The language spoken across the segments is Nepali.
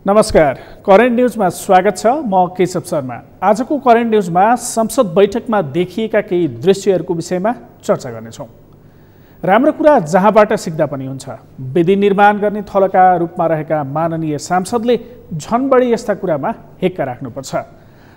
नमस्कार, करेन्ट न्यूजमा स्वागत छ। म केशव शर्मा। आजको करेन्ट न्यूजमा संसद बैठकमा देखिएका केही दृश्यहरूको विषयमा चर्चा गर्नेछौँ। राम्रो कुरा जहाँबाट सिक्दा पनि हुन्छ। विधि निर्माण गर्ने थलोका रूपमा रहेका माननीय सांसदले झन बढी यस्ता कुरामा हेक्का राख्नुपर्छ।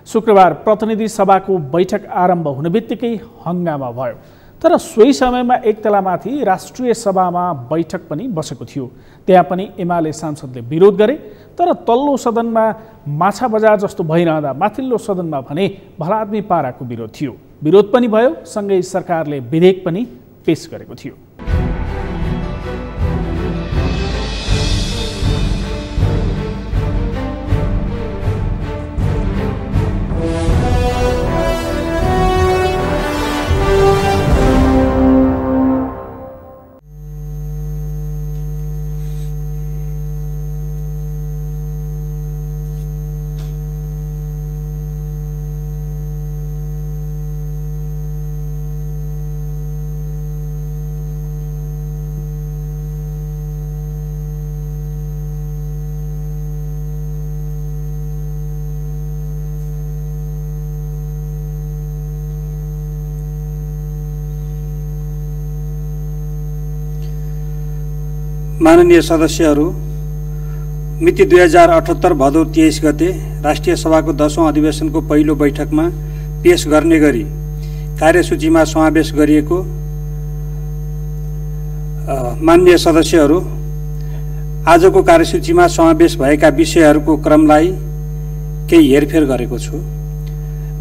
शुक्रबार प्रतिनिधि सभाको बैठक आरम्भ हुनेबित्तिकै हङ्गामा भयो, तर सोही समयमा एक तलामाथि राष्ट्रिय सभामा बैठक पनि बसेको थियो। त्यहाँ पनि एमाले सांसदले विरोध गरे, तर तल्लो सदनमा माछा बजार जस्तो भइरहँदा माथिल्लो सदनमा भने भलाद्मी पाराको विरोध थियो। विरोध पनि भयो, सँगै सरकारले विधेयक पनि पेश गरेको थियो। माननीय सदस्यहरू, मिति 2078 भदौ 23 गते राष्ट्रिय सभाको 10औं अधिवेशनको पहिलो बैठकमा पेश गर्ने गरी कार्यसूचीमा समावेश गरिएको माननीय सदस्यहरू, आजको कार्यसूचीमा समावेश भएका विषयहरूको क्रमलाई केही हेरफेर गरेको छु।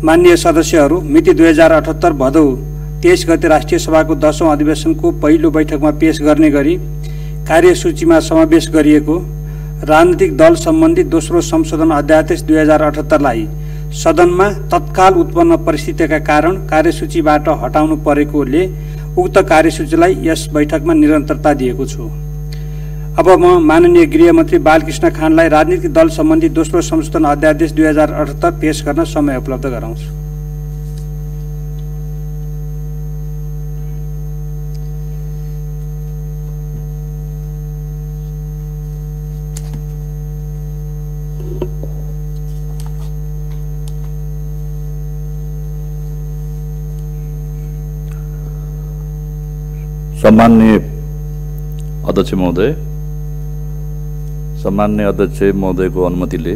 माननीय सदस्यहरू, मिति 2078 भदौ 23 गते राष्ट्रिय सभाको 10औं अधिवेशनको पहिलो बैठकमा पेश गर्ने गरी कार्यसूचीमा समावेश गरिएको राजनीतिक दल सम्बन्धी दोस्रो संशोधन अध्यादेश 2078लाई सदनमा तत्काल उत्पन्न परिस्थितिका कारण कार्यसूचीबाट हटाउनु परेकोले उक्त कार्यसूचीलाई यस बैठकमा निरन्तरता दिएको छु। अब म माननीय गृहमन्त्री बालकृष्ण खानलाई राजनीतिक दल सम्बन्धी दोस्रो संशोधन अध्यादेश 2078 पेश गर्न समय उपलब्ध गराउँछु। सम्माननीय अध्यक्ष महोदय, सम्माननीय अध्यक्ष महोदयको अनुमतिले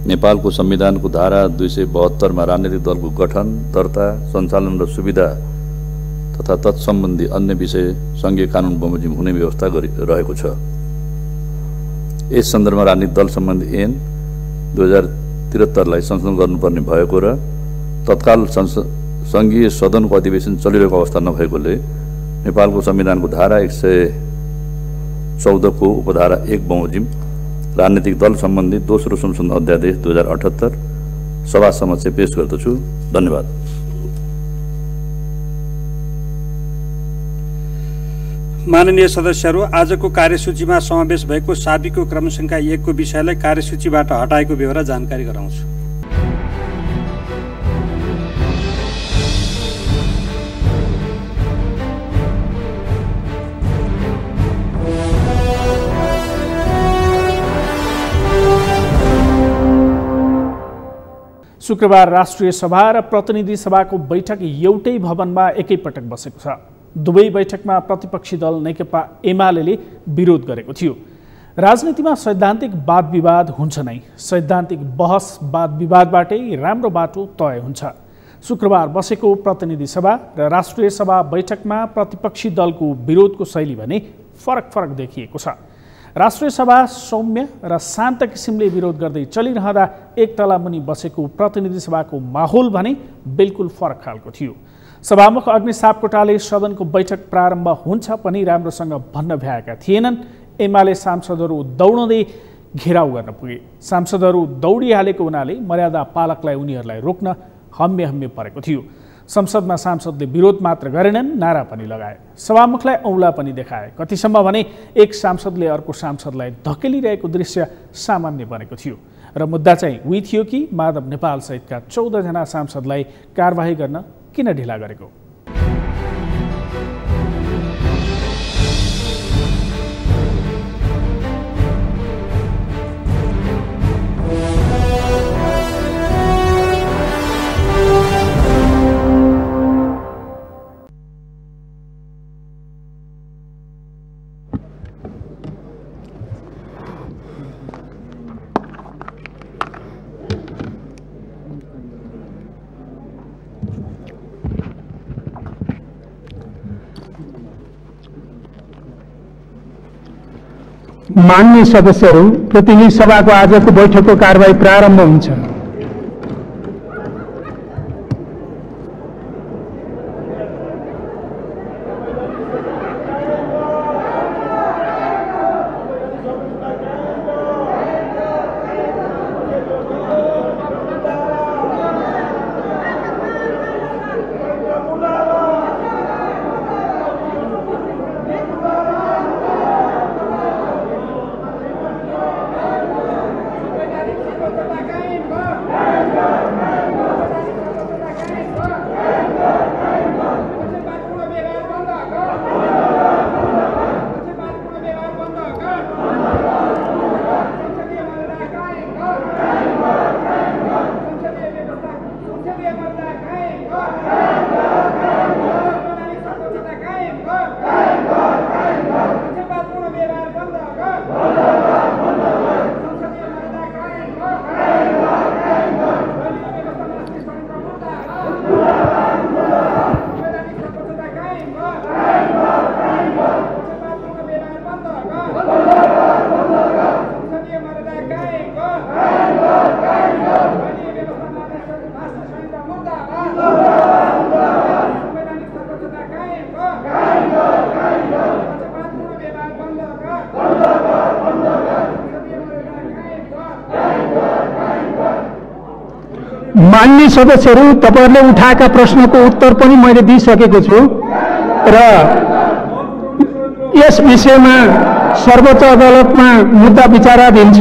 नेपालको संविधानको धारा 272 मा राजनीतिक दलको गठन, दर्ता, सञ्चालन र सुविधा तथा तत्सम्बन्धी अन्य विषय संघीय कानुन बमोजिम हुने व्यवस्था रहेको छ। यस सन्दर्भमा राजनीतिक दल सम्बन्धी ऐन 2073 लाई संशोधन गर्नुपर्ने भएको र तत्काल संघीय सदनको अधिवेशन चलिरहेको अवस्था नभएकोले नेपालको संविधानको धारा 114 को उपधारा 1 बमोजिम राजनीतिक दल सम्बन्धी दोस्रो संशोधन अध्यादेश 2078 सभा समक्ष पेश गर्दछु। धन्यवाद। माननीय सदस्यहरू, आजको कार्यसूचीमा समावेश भएको साबिको क्रमसङ्ख्या 1 को विषयलाई कार्यसूचीबाट हटाएको बेहोरा जानकारी गराउँछु। शुक्रबार राष्ट्रिय सभा र प्रतिनिधि सभाको बैठक एउटै भवनमा एकैपटक बसेको छ। दुवै बैठकमा प्रतिपक्षी दल नेकपा एमाले विरोध गरेको थियो। राजनीतिमा सैद्धान्तिक वाद विवाद हुन्छ नै। सैद्धान्तिक बहस वाद विवादबाटै राम्रो बाटो तय हुन्छ। शुक्रबार बसेको प्रतिनिधि सभा र राष्ट्रिय सभा बैठकमा प्रतिपक्षी दलको विरोधको शैली भने फरक देखिएको छ। राष्ट्रिय सभा सौम्य र शान्त किसिमले विरोध गर्दै चलिरहँदा एक तला मुनि बसेको प्रतिनिधि सभाको माहौल भने बिल्कुल फरक खालको थियो। सभामुख अग्नि सापकोटाले सदनको बैठक प्रारम्भ हुन्छ पनि राम्रोसँग भन्न भ्याएका थिएनन्। एमाले सांसदहरू दौडँदै घेराउ गर्न पुगे। सांसदहरू दौडिहालेको हुनाले मर्यादा पालकलाई उनीहरूलाई रोक्न हम्मे परेको थियो। संसदमा सांसदले विरोध मात्र गरेनन्, नारा पनि लगाए। सभामुखलाई औँला पनि देखाए। कतिसम्म भने एक सांसदले अर्को सांसदलाई धकेलिरहेको दृश्य सामान्य बनेको थियो। र मुद्दा चाहिँ उही थियो कि माधव नेपाल सहितका 14 जना सांसदलाई कारबाही गर्न किन ढिला गरेको। माननीय सदस्यहरू, प्रतिनिधि सभाको आजको बैठकको कारबाही प्रारम्भ हुन्छ। माननीय सदस्यहरू, तपाईहरुले उठाएका प्रश्नको उत्तर पनि मैले दिइसकेको छु र यस विषयमा सर्वोच्च अदालतमा मुद्दा विचाराधीन छ।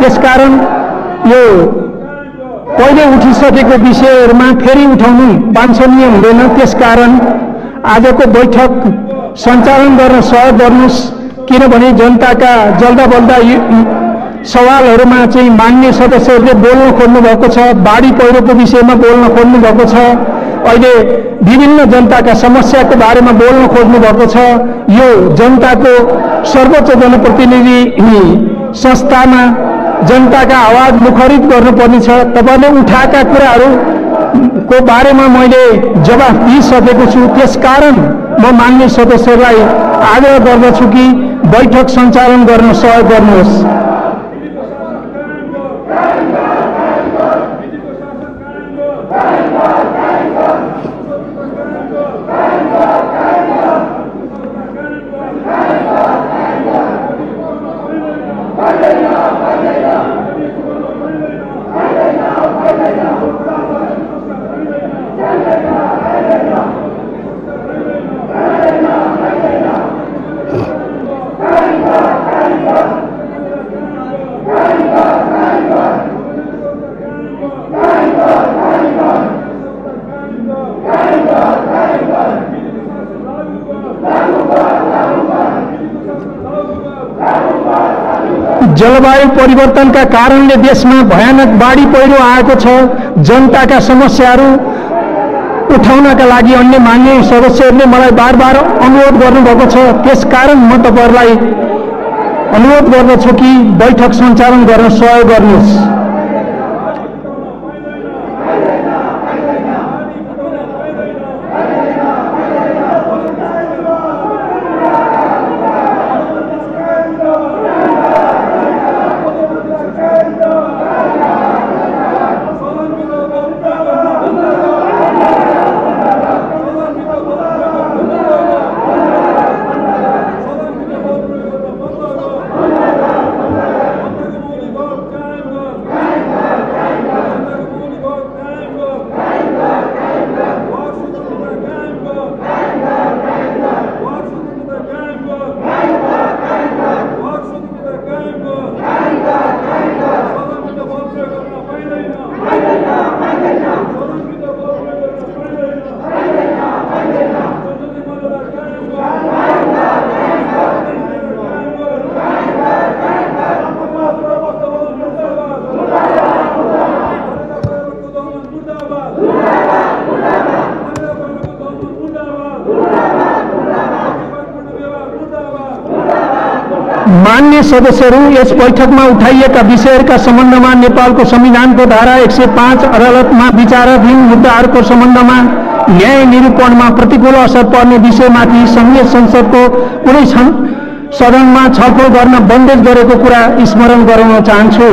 त्यसकारण यो पहिले उठिसकेको विषयहरूमा फेरि उठाउनु वाञ्छनीय हुँदैन। त्यसकारण आजको बैठक सञ्चालन गर्न सहयोग गर्नुहोस्, किनभने जनताका जल्दाबल्दा सवालहरूमा चाहिँ माननीय सदस्यहरूले बोल्न खोज्नु भएको छ। बाढी पहिरोको विषयमा बोल्न खोज्नु भएको छ। अहिले विभिन्न जनताका समस्याको बारेमा बोल्न खोज्नु भएको छ। यो जनताको सर्वोच्च जनप्रतिनिधि संस्थामा जनताका आवाज मुखरित गर्नुपर्ने छ। तपाईले उठाएका कुराहरूको बारेमा मैले जवाफ दिइसकेको छु। त्यसकारण म माननीय सदस्यहरूलाई आग्रह गर्दछु कि बैठक सञ्चालन गर्न सहयोग गर्नुहोस्। जलवायु परिवर्तनका कारणले देशमा भयानक बाढी पहिरो आएको छ। जनताका समस्याहरू उठाउनका लागि अन्य मान्य सदस्यहरूले मलाई बार अनुरोध गर्नुभएको छ। त्यसकारण म तपाईहरुलाई अनुरोध गर्दछु कि बैठक सञ्चालन गर्न सहयोग गर्नुहोस्। मान्य सदस्यहरू, यस बैठकमा उठाइएका विषयहरूका सम्बन्धमा नेपालको संविधानको धारा 105 अदालतमा विचाराधीन मुद्दाहरूको सम्बन्धमा न्याय निरूपणमा प्रतिकूल असर पर्ने विषयमाथि संघीय संसदको कुनै सदनमा छलफल गर्न बन्देज गरेको कुरा स्मरण गराउन चाहन्छु।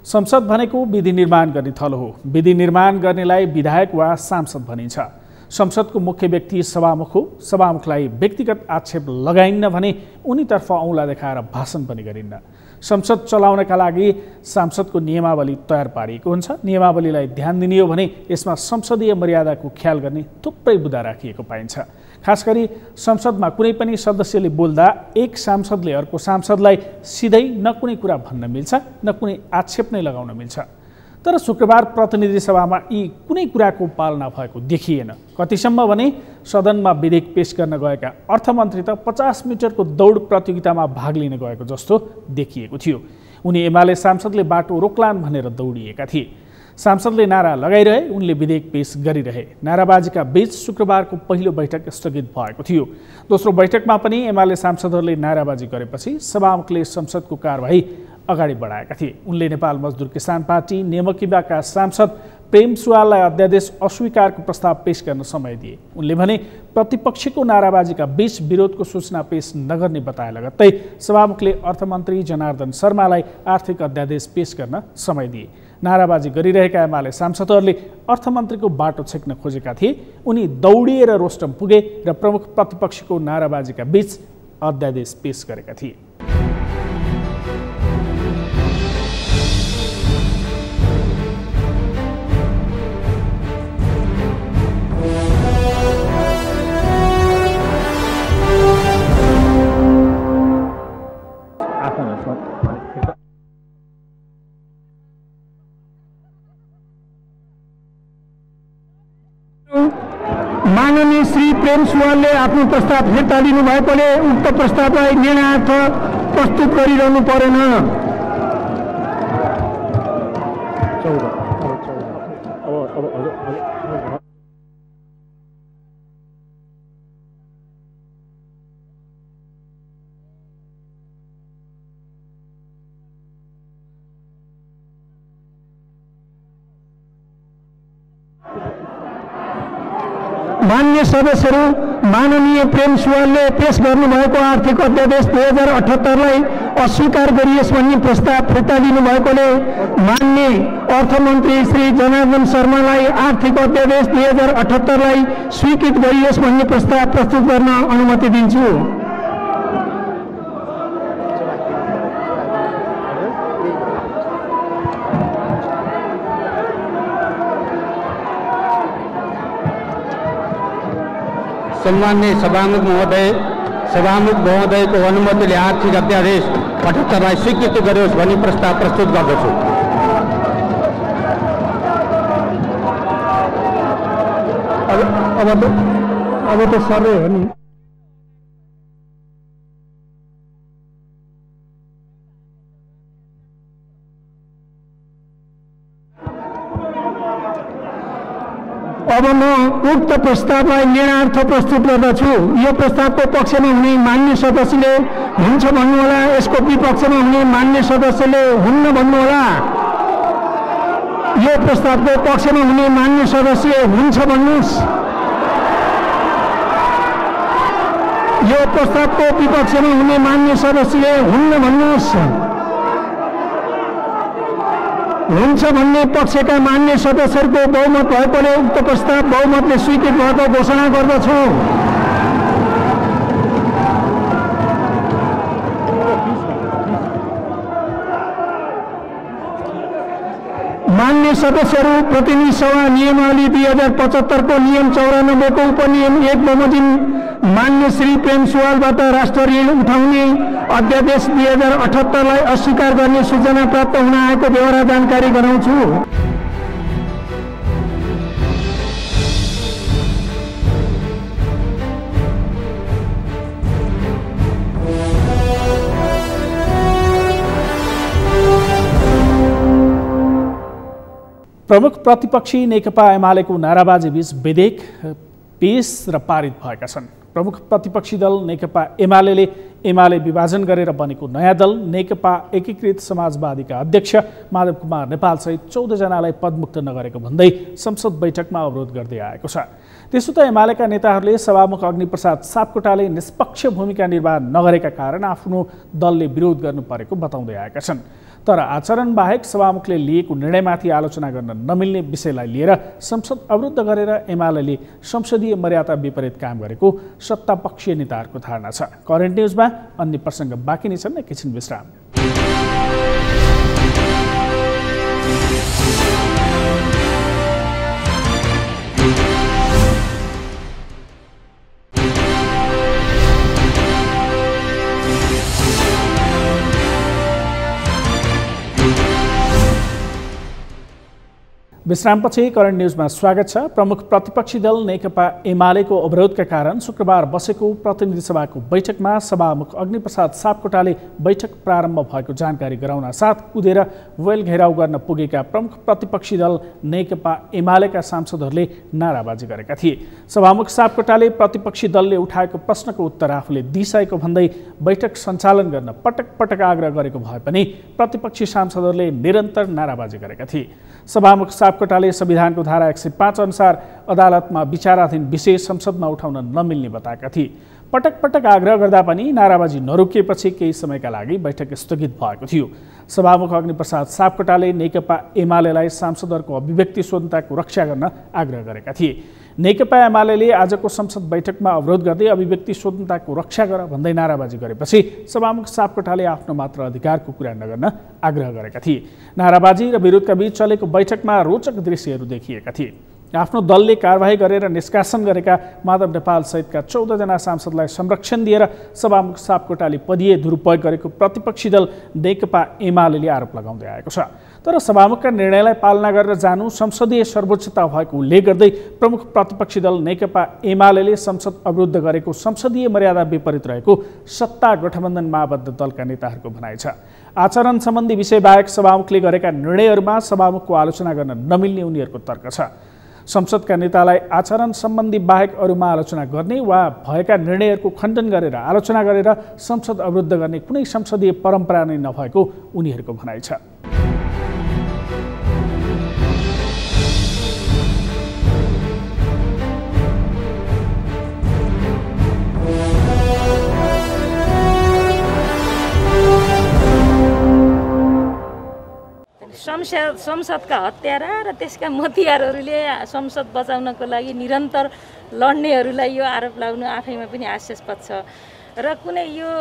संसद भनेको विधि निर्माण गर्ने थलो हो। विधि निर्माण गर्नेलाई विधायक वा सांसद भनिन्छ। संसदको मुख्य व्यक्ति सभामुख हो। सभामुखलाई व्यक्तिगत आक्षेप लगाइन्न भने उनीतर्फ औँला देखाएर भाषण पनि गरिन्न। संसद चलाउनका लागि सांसदको नियमावली तयार पारिएको हुन्छ। नियमावलीलाई ध्यान दिने हो भने यसमा संसदीय मर्यादाको ख्याल गर्ने थुप्रै बुँदा राखिएको पाइन्छ। खास गरी संसदमा कुनै पनि सदस्यले बोल्दा एक सांसदले अर्को सांसदलाई सिधै न कुनै कुरा भन्न मिल्छ न कुनै आक्षेप नै लगाउन मिल्छ। तर शुक्रबार प्रतिनिधि सभामा यी कुनै कुराको पालना भएको देखिएन। कतिसम्म भने सदनमा विधेयक पेश गर्न गएका अर्थमन्त्री त 50 मिटरको दौड प्रतियोगितामा भाग लिन गएको जस्तो देखिएको थियो। उनी एमाले सांसदले बाटो रोक्लान् भनेर दौडिएका थिए। सांसदले नारा लगाइरहे, उनले विधेयक पेश गरिरहे। नाराबाजीका बीच शुक्रबारको पहिलो बैठक स्थगित भएको थियो। दोस्रो बैठकमा पनि एमाले सांसदहरूले नाराबाजी गरेपछि सभामुखले संसदको कारबाही अगाडि बढाएका थिए। उनले नेपाल मजदुर किसान पार्टी नेमकिबाका सांसद प्रेम सुवाललाई अध्यादेश अस्वीकारको प्रस्ताव पेश गर्न समय दिए। उनले भने प्रतिपक्षको नाराबाजीका बीच विरोधको सूचना पेश नगर्ने बताए लगत्तै सभामुखले अर्थमन्त्री जनार्दन शर्मालाई आर्थिक अध्यादेश पेश गर्न समय दिए। नाराबाजी गरिरहेका एमाले सांसदहरूले अर्थमन्त्रीको बाटो छेक्न खोजेका थिए। उनी दौडिएर रोस्टम पुगे र प्रमुख प्रतिपक्षको नाराबाजीका बीच अध्यादेश पेश गरेका थिए। माननीय श्री प्रेम सुवालले आफ्नो प्रस्ताव फिर्ता लिनुभएकोले उक्त प्रस्तावलाई निर्णयार्थ प्रस्तुत गरिरहनु परेन। मान्य सदस्यहरू, माननीय प्रेम सुवालले पेश गर्नुभएको आर्थिक अध्यादेश 2078लाई अस्वीकार गरियोस् भन्ने प्रस्ताव फिर्ता लिनुभएकोले मान्य अर्थमन्त्री श्री जनार्दन शर्मालाई आर्थिक अध्यादेश 2078लाई स्वीकृत गरियोस् भन्ने प्रस्ताव प्रस्तुत गर्न अनुमति दिन्छु। सम्मान्य सभामुख महोदयको अनुमतिले आर्थिक अध्यादेश 78लाई स्वीकृति गरियोस् भन्ने प्रस्ताव प्रस्तुत गर्दछु। अब त सबै हो नि। अब म उक्त प्रस्तावलाई निर्णयार्थ प्रस्तुत गर्दछु। यो प्रस्तावको पक्षमा हुने मान्य सदस्यले हुन्छ भन्नुहोला, यसको विपक्षमा हुने मान्य सदस्यले हुन्न भन्नुहोला। यो प्रस्तावको पक्षमा हुने मान्य सदस्य हुन्छ भन्नुहोस्। यो प्रस्तावको विपक्षमा हुने मान्य सदस्यले हुन्न भन्नुहोस्। हुन्छ भन्ने पक्षका मान्य सदस्यहरूको बहुमत भएकोले उक्त प्रस्ताव बहुमतले स्वीकृत भएको घोषणा गर्दछु। मान्य सदस्यहरू प्रतिनिधि सभा नियमावली 2075 को नियम 94 को उपनियम 1 बमोजिम मान्य श्री प्रेम सुवालबाट राष्ट्र ऋण उठाउने अध्यादेश 2078 लाई अस्वीकार गर्ने सूचना प्राप्त हुन आएको बेहोरा जानकारी गराउँछु। प्रमुख प्रतिपक्षी नेकपा एमालेको नाराबाजी बीच विधेयक पेश र पारित भएका छन्। प्रमुख प्रतिपक्षी दल नेकपा एमाले विभाजन गरेर बनेको नयाँ दल नेकपा एकीकृत समाजवादीका अध्यक्ष माधव कुमार नेपालसहित 14 जनालाई पदमुक्त नगरेको भन्दै संसद बैठकमा अवरोध गर्दै आएको छ। त्यसो त एमालेका नेताहरूले सभामुख अग्निप्रसाद सापकोटाले निष्पक्ष भूमिका निर्वाह नगरेका कारण आफ्नो दलले विरोध गर्नु परेको बताउँदै आएका छन्। तर आचरण बाहेक सभामुखले लिएको निर्णयमाथि आलोचना गर्न नमिल्ने विषयलाई लिएर संसद अवरुद्ध गरेर एमाले संसदीय मर्यादा विपरीत काम गरेको सत्तापक्षीय नेताहरूको धारणा छ। करेन्ट न्युजमा अन्य प्रसङ्ग बाँकी नै छन्। एकैछिन विश्राम। विश्रामपछि करेन्ट न्युजमा स्वागत छ। प्रमुख प्रतिपक्षी दल नेकपा एमालेको अवरोधका कारण शुक्रबार बसेको प्रतिनिधि सभाको बैठकमा सभामुख अग्निप्रसाद सापकोटाले बैठक प्रारम्भ भएको जानकारी गराउन साथ कुदेर वेल घेराउ गर्न पुगेका प्रमुख प्रतिपक्षी दल नेकपा एमालेका सांसदहरूले नाराबाजी गरेका थिए। सभामुख सापकोटाले प्रतिपक्षी दलले उठाएको प्रश्नको उत्तर आफूले दिइसकेको भन्दै बैठक सञ्चालन गर्न पटक पटक आग्रह गरेको भए पनि प्रतिपक्षी सांसदहरूले निरन्तर नाराबाजी गरेका थिए। सभामुख सापकोटाले संविधानको धारा 105 अनुसार अदालतमा विचाराधीन विषय संसदमा उठाउन नमिल्ने बताएका थिए। पटक पटक आग्रह गर्दा पनि नाराबाजी नरोकिएपछि केही समयका लागि बैठक स्थगित भएको थियो। सभामुख अग्निप्रसाद सापकोटाले नेकपा एमालेलाई सांसदहरूको अभिव्यक्ति स्वतन्त्रताको रक्षा गर्न आग्रह गरेका थिए। नेकपा एमाले आजको संसद बैठकमा अवरोध गर्दै अभिव्यक्ति स्वतन्त्रताको रक्षा गर भन्दै नाराबाजी गरेपछि सभामुख सापकोटाले आफ्नो मात्र अधिकारको कुरा नगर्न आग्रह गरेका थिए। नाराबाजी र विरोधका बीच चलेको बैठकमा रोचक दृश्यहरू देखिएका थिए। आफ्नो दलले कारबाही गरेर निष्कासन गरेका माधव नेपाल सहितका 14 जना सांसदलाई संरक्षण दिएर सभामुख सापकोटाले पदीय दुरुपयोग गरेको प्रतिपक्षी दल नेकपा एमाले आरोप लगाउँदै आएको छ। तर सभामुखका निर्णयलाई पालना गरेर जानु संसदीय सर्वोच्चता भएको उल्लेख गर्दै प्रमुख प्रतिपक्षी दल नेकपा एमाले संसद अवरुद्ध गरेको संसदीय मर्यादा विपरीत रहेको सत्ता गठबन्धन माओवादी दलका नेताहरूको भनाइ छ। आचरण सम्बन्धी विषय बाहेक सभामुखले गरेका निर्णयहरूमा सभामुखको आलोचना गर्न नमिल्ने उनीहरूको तर्क छ। संसदका नेतालाई आचरण सम्बन्धी बाहेक अरूमा आलोचना गर्ने वा भएका निर्णयहरूको खण्डन गरेर आलोचना गरेर संसद अवरुद्ध गर्ने कुनै संसदीय परम्परा नै नभएको उनीहरूको भनाइ छ। संसदका हत्यारा र त्यसका मतियारहरूले संसद बचाउनको लागि निरन्तर लड्नेहरूलाई यो आरोप लगाउनु आफैमा पनि हास्यास्पद छ। र कुनै यो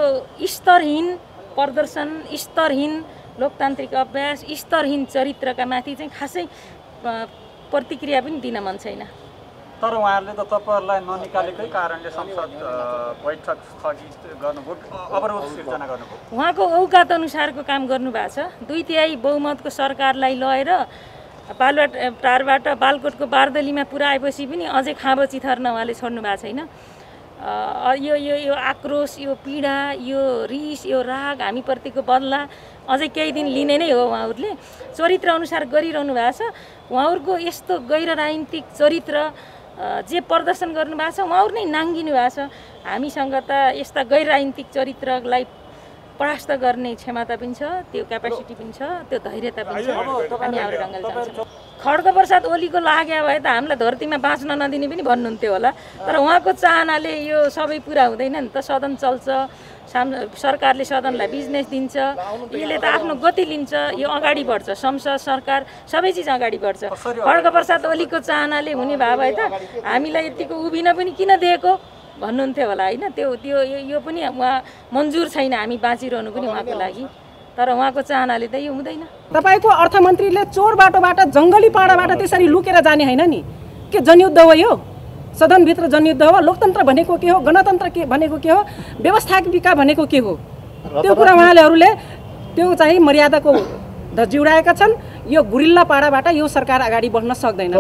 स्तरहीन प्रदर्शन, स्तरहीन लोकतान्त्रिक अभ्यास, स्तरहीन चरित्रका माथि चाहिँ खासै प्रतिक्रिया पनि दिन मन छैन। तर उहाँहरूले त तपाईँहरूलाई ननिकालेकै कारणले संसद बैठक स्थगित गर्नुभयो, अवरोध सिर्जना गर्नुभयो। उहाँको औकात अनुसारको काम गर्नुभएको छ। 2/3 बहुमतको सरकारलाई लगेर टारबाट बालकोटको बारदलीमा पुर्याएपछि पनि अझै खाँबो चिथर्न उहाँले छोड्नु भएको छैन। यो आक्रोश, यो पीडा, यो रिस, यो राग, हामीप्रतिको बदला अझै केही दिन लिने नै हो। उहाँहरूले चरित्र अनुसार गरिरहनु भएको छ। उहाँहरूको यस्तो गैर राजनीतिक चरित्र जे प्रदर्शन गर्नुभएको छ उहाँहरू नै नाङ्गिनु भएको छ। हामीसँग त यस्ता गैर राजनीतिक चरित्रलाई परास्त गर्ने क्षमता पनि छ, त्यो क्यापेसिटी पनि छ, त्यो धैर्यता पनि छ। हामी हाम्रो ढङ्गले जान्छौँ। खड्गप्रसाद ओलीको लाग्यो भए त हामीलाई धरतीमा बाँच्न नदिने पनि भन्नुहुन्थ्यो होला। तर उहाँको चाहनाले यो सबै पुरा हुँदैन नि त। सदन चल्छ, सरकारले सदनलाई बिजनेस दिन्छ, यसले त आफ्नो गति लिन्छ, यो अगाडि बढ्छ। संसद, सरकार सबै चिज अगाडि बढ्छ। खड्गप्रसाद ओलीको चाहनाले हुने भए त हामीलाई यतिको उभिन पनि किन दिएको भन्नुहुन्थ्यो होला होइन। त्यो यो पनि उहाँ मन्जुर छैन हामी बाँचिरहनु पनि उहाँको लागि। तर उहाँको चाहनाले त यो हुँदैन। तपाईको अर्थमन्त्रीले चोर बाटोबाट जङ्गली पाडाबाट त्यसरी लुकेर जाने हैन नि। के जनयुद्ध हो यो? सदनभित्र जनयुद्ध हो? लोकतन्त्र भनेको के हो? गणतन्त्र के भनेको के हो? व्यवस्थापिका भनेको के हो? त्यो कुरा उहाँहरूले त्यो चाहिँ मर्यादाको जिउडाएका छन्। यो गुरिल्ला पाडाबाट यो सरकार अगाडि बढ्न सक्दैन।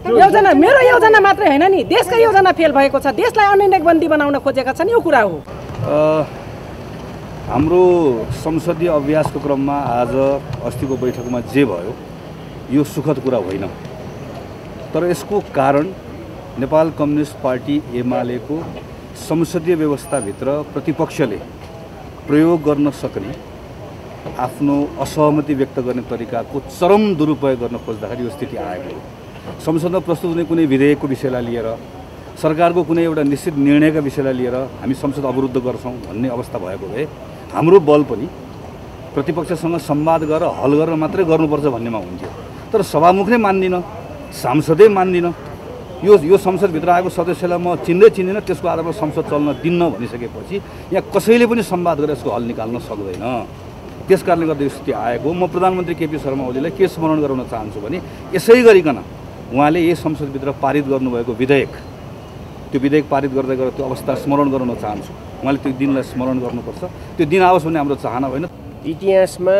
योजना मेरो योजना मात्रै हैन नि, देशको योजना फेल भएको छ। देशलाई अनिर्णयबन्दी बनाउन खोजेका छन्, यो कुरा हो। हाम्रो संसदीय अभ्यासको क्रममा आज अस्तिको बैठकमा जे भयो यो सुखद कुरा होइन। तर यसको कारण नेपाल कम्युनिस्ट पार्टी एमालेको संसदीय व्यवस्थाभित्र प्रतिपक्षले प्रयोग गर्न सक्ने आफ्नो असहमति व्यक्त गर्ने तरिकाको चरम दुरुपयोग गर्न खोज्दाखेरि यो स्थिति आएको हो। संसदमा प्रस्तुत हुने कुनै विधेयकको विषयलाई लिएर, सरकारको कुनै एउटा निश्चित निर्णयका विषयलाई लिएर हामी संसद अवरुद्ध गर्छौँ भन्ने अवस्था भएको भए हाम्रो बल पनि प्रतिपक्षसँग संवाद गरेर हल गरेर मात्रै गर्नुपर्छ भन्नेमा हुन्थ्यो। तर सभामुख नै मान्दिनँ, सांसदै मान्दिनँ। यो संसदभित्र आएको सदस्यलाई म चिन्दिनँ, त्यसको आधारमा संसद चल्न दिन्न भनिसकेपछि यहाँ कसैले पनि संवाद गरेर यसको हल निकाल्न सक्दैन। त्यस कारणले गर्दा यो स्थिति आएको। म प्रधानमन्त्री केपी शर्मा ओलीलाई के स्मरण गराउन चाहन्छु भने यसै गरिकन उहाँले यही संसदभित्र पारित गर्नुभएको विधेयक, त्यो विधेयक पारित गर्दै गरेर त्यो अवस्था स्मरण गराउन चाहन्छु। उहाँले त्यो दिनलाई स्मरण गर्नुपर्छ। त्यो दिन आओस् भन्ने हाम्रो चाहना होइन। इतिहासमा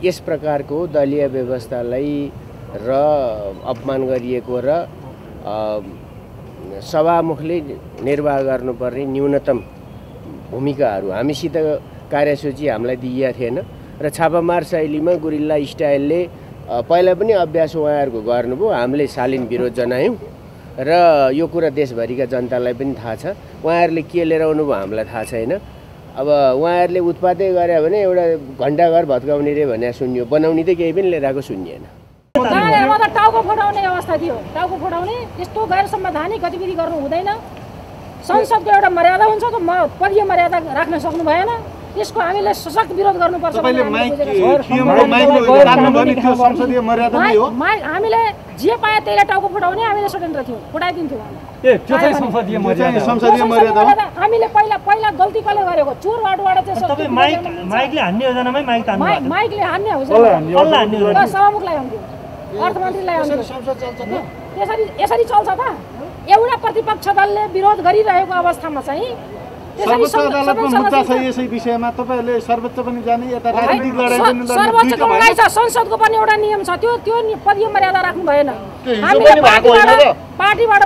यस प्रकारको दलीय व्यवस्थालाई र अपमान गरिएको र सभामुखले निर्वाह गर्नुपर्ने न्यूनतम भूमिकाहरू हामीसित कार्यसूची हामीलाई दिइएको थिएन र छापामार शैलीमा गुरिल्ला स्टाइलले पहिला पनि अभ्यास उहाँहरूको गर्नुभयो। हामीले शालीन विरोध जनायौँ र यो कुरा देशभरिका जनतालाई पनि थाहा छ। उहाँहरूले के लिएर आउनुभयो हामीलाई थाहा छैन। अब उहाँहरूले उत्पातै गरे भने एउटा घण्टाघर भत्काउने रे भने सुन्यो, बनाउने त केही पनि लिएर आएको सुनिएन। टाउको फुटाउने अवस्था थियो। टाउको फुटाउने यस्तो गैर संवैधानिक गतिविधि गर्नु हुँदैन। संसदको एउटा मर्यादा हुन्छ, त पदीय मर्यादा राख्न सक्नु भएन। यसको हामीले सशक्त विरोध गर्नुपर्छ। हामीले जे पाए त्यसले टाउको फुटाउने, हामीले स्वतन्त्र थियौँ, फुटाइदिन्थ्यौँ। हामीले पहिला गल्ती कसले गरेको? चोर बाटोबाट चाहिँ माइकले हान्ने योजनामै माइकले हान्ने हो, सभामुखलाई हान्थ्यो, अर्थमन्त्रीलाई हान्थ्यो। यसरी चल्छ त? एउटा प्रतिपक्ष दलले विरोध गरिरहेको अवस्थामा चाहिँ यसै विषयमा तपाईहरुले सर्वोच्च पनि जाने, यता राजनीतिक लडाई पनि लड्ने, सर्वोच्चको लडाई छ। संसदको पनि एउटा नियम छ, त्यो पदीय मर्यादा राख्नु भएन। हामीले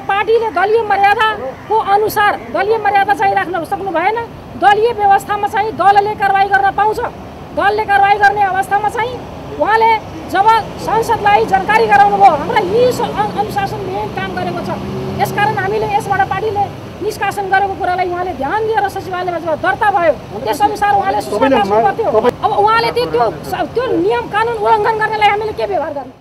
पार्टीले दलीय मर्यादाको अनुसार दलीय मर्यादा चाहिँ राख्न सक्नु भएन। दलीय व्यवस्थामा चाहिँ दलले कारबाही गर्न पाउँछ। दलले कारबाही गर्ने अवस्थामा चाहिँ उहाँले जब संसदलाई जानकारी गराउनु भयो, हामीलाई यी अनुशासनले काम गरेको छ, यसकारण हामीले यसबाट पार्टीले निष्कासन गरेको कुरालाई उहाँले ध्यान दिएर सचिवालयमा जब दर्ता भयो त्यसअनुसार उहाँले सूचना दिनु पर्थ्यो। अब उहाँले त्यो नियम कानुन उल्लङ्घन गर्नेलाई हामीले के व्यवहार गर्ने?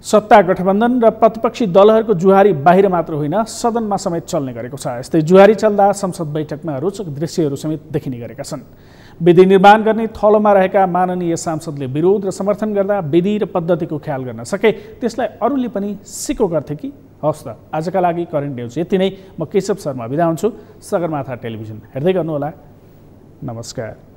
सत्ता गठबन्धन र प्रतिपक्षी दलहरूको जुहारी बाहिर मात्र होइन, सदनमा समेत चल्ने गरेको छ। यस्तै जुहारी चल्दा संसद बैठकमा रोचक दृश्यहरू समेत देखिने गरेका छन्। विधि निर्माण गर्ने थलोमा रहेका माननीय सांसदले विरोध र समर्थन गर्दा विधि र पद्धतिको ख्याल गर्न सके त्यसलाई अरूले पनि सिको गर्थे कि? हवस् त, आजका लागि करेन्ट न्युज यति नै। म केशव शर्मा बिदा हुन्छु। सगरमाथा टेलिभिजन हेर्दै गर्नुहोला। नमस्कार।